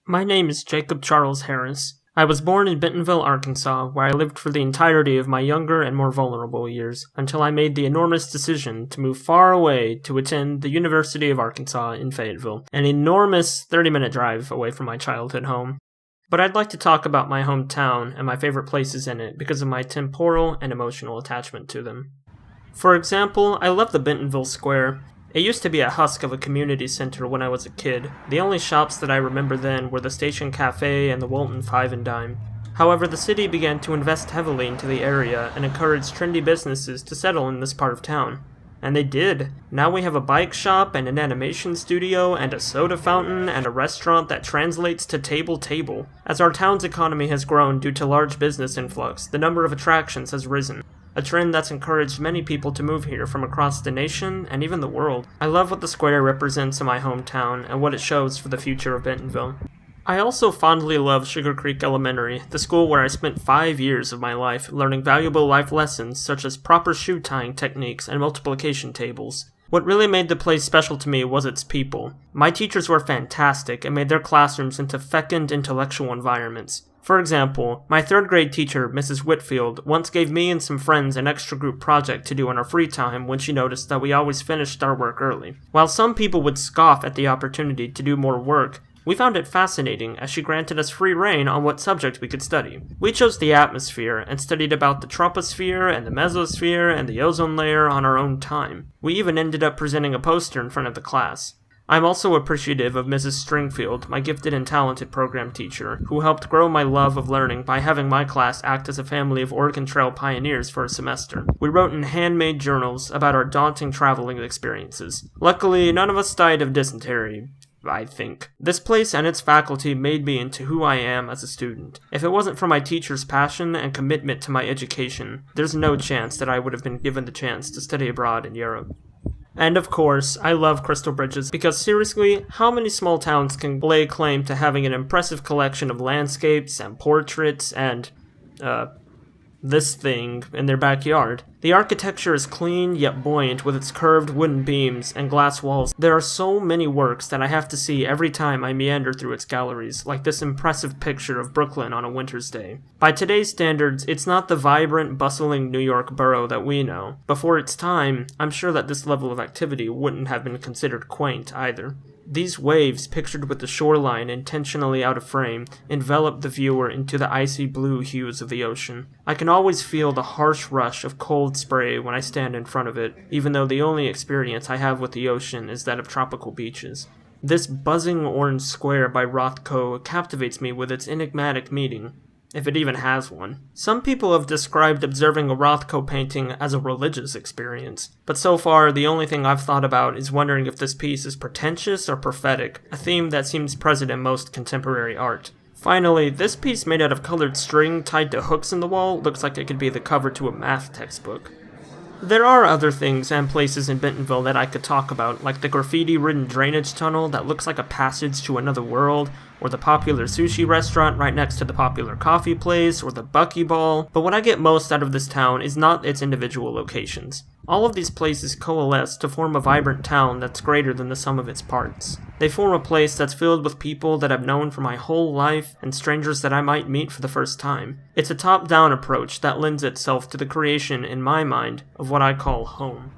My name is Jacob Charles Harris. I was born in Bentonville, Arkansas, where I lived for the entirety of my younger and more vulnerable years, until I made the enormous decision to move far away to attend the University of Arkansas in Fayetteville, an enormous 30-minute drive away from my childhood home. But I'd like to talk about my hometown and my favorite places in it because of my temporal and emotional attachment to them. For example, I love the Bentonville Square. It used to be a husk of a community center when I was a kid. The only shops that I remember then were the Station Cafe and the Walton Five and Dime. However, the city began to invest heavily into the area and encouraged trendy businesses to settle in this part of town. And they did. Now we have a bike shop and an animation studio and a soda fountain and a restaurant that translates to table. As our town's economy has grown due to large business influx, the number of attractions has risen. A trend that's encouraged many people to move here from across the nation and even the world. I love what the square represents in my hometown and what it shows for the future of Bentonville. I also fondly love Sugar Creek Elementary, the school where I spent 5 years of my life learning valuable life lessons such as proper shoe tying techniques and multiplication tables. What really made the place special to me was its people. My teachers were fantastic and made their classrooms into fecund intellectual environments. For example, my 3rd grade teacher, Mrs. Whitfield, once gave me and some friends an extra group project to do in our free time when she noticed that we always finished our work early. While some people would scoff at the opportunity to do more work, we found it fascinating as she granted us free rein on what subject we could study. We chose the atmosphere and studied about the troposphere and the mesosphere and the ozone layer on our own time. We even ended up presenting a poster in front of the class. I'm also appreciative of Mrs. Stringfield, my gifted and talented program teacher, who helped grow my love of learning by having my class act as a family of Oregon Trail pioneers for a semester. We wrote in handmade journals about our daunting traveling experiences. Luckily, none of us died of dysentery, I think. This place and its faculty made me into who I am as a student. If it wasn't for my teachers' passion and commitment to my education, there's no chance that I would have been given the chance to study abroad in Europe. And of course, I love Crystal Bridges because seriously, how many small towns can lay claim to having an impressive collection of landscapes and portraits and, this thing in their backyard? The architecture is clean yet buoyant with its curved wooden beams and glass walls. There are so many works that I have to see every time I meander through its galleries, like this impressive picture of Brooklyn on a winter's day. By today's standards, it's not the vibrant, bustling New York borough that we know. Before its time, I'm sure that this level of activity wouldn't have been considered quaint either. These waves, pictured with the shoreline intentionally out of frame, envelop the viewer into the icy blue hues of the ocean. I can always feel the harsh rush of cold spray when I stand in front of it, even though the only experience I have with the ocean is that of tropical beaches. This buzzing orange square by Rothko captivates me with its enigmatic meaning, if it even has one. Some people have described observing a Rothko painting as a religious experience, but so far the only thing I've thought about is wondering if this piece is pretentious or prophetic, a theme that seems present in most contemporary art. Finally, this piece made out of colored string tied to hooks in the wall looks like it could be the cover to a math textbook. There are other things and places in Bentonville that I could talk about, like the graffiti-ridden drainage tunnel that looks like a passage to another world, or the popular sushi restaurant right next to the popular coffee place, or the buckyball, but what I get most out of this town is not its individual locations. All of these places coalesce to form a vibrant town that's greater than the sum of its parts. They form a place that's filled with people that I've known for my whole life and strangers that I might meet for the first time. It's a top-down approach that lends itself to the creation, in my mind, of what I call home.